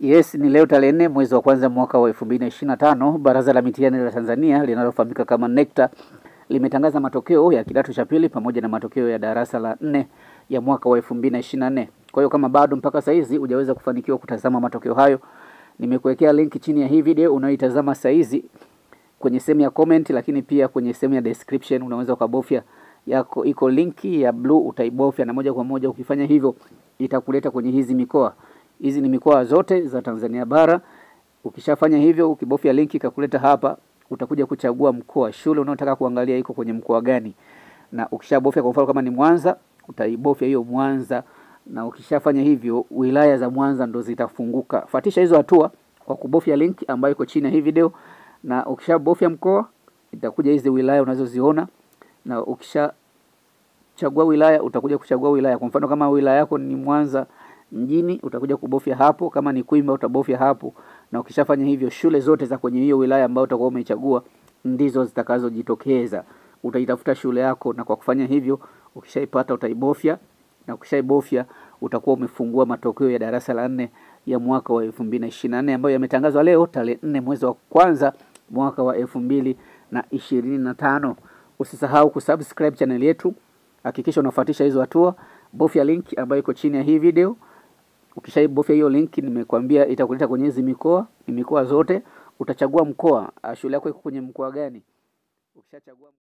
Yes, ni leo tarehe 4 mwezi wa kwanza mwaka wa 2025. Baraza la Mitihani la Tanzania linalofahamika kama NECTA limetangaza matokeo ya kidato cha pili pamoja na matokeo ya darasa la 4 ya mwaka wa 2024. Kwa hiyo kama bado mpaka saizi hujaweza kufanikiwa kutazama matokeo hayo, nimekuwekea link chini ya hii video unayoitazama saizi kwenye sehemu ya comment, lakini pia kwenye sehemu ya description unaweza ukabofya yako, iko linki ya blue, utaibofya na moja kwa moja ukifanya hivyo itakuleta kwenye hizi mikoa. Hizi ni mikoa zote za Tanzania bara. Ukishafanya hivyo, ukibofya linki ikakuleta hapa, utakuja kuchagua mkoa, shule unaotaka kuangalia iko kwenye mkoa gani. Na ukishabofya kwa mfano kama ni Mwanza, utaibofya hiyo Mwanza, na ukishafanya hivyo wilaya za Mwanza ndo zitafunguka. Fuatisha hizo hatua kwa kubofya linki ambayo iko chini ya hii video, na ukishabofya mkoa itakuja hizi wilaya unazoziona, na ukishachagua wilaya utakuja kuchagua wilaya. Kwa mfano kama wilaya yako ni Mwanza mjini, utakuja kubofya hapo. Kama ni Kwimba utabofya hapo, na ukishafanya hivyo shule zote za kwenye hiyo wilaya ambayo utakuwa umeichagua ndizo zitakazojitokeza. Utaitafuta shule yako, na kwa kufanya hivyo ukishaipata utaibofya, na ukishaibofya utakuwa umefungua matokeo ya darasa la 4 ya mwaka wa 2024 ambayo yametangazwa leo tarehe 4 mwezi wa kwanza mwaka wa 2025. Usisahau kusubscribe channel yetu, hakikisha unafuatisha hizo hatua, bofya link ambayo iko chini ya hii video. Ukishaibofya hiyo link nimekwambia itakuleta kwenye hizi mikoa, ni mikoa zote. Utachagua mkoa, shule yako iko kwenye mkoa gani. Ukishachagua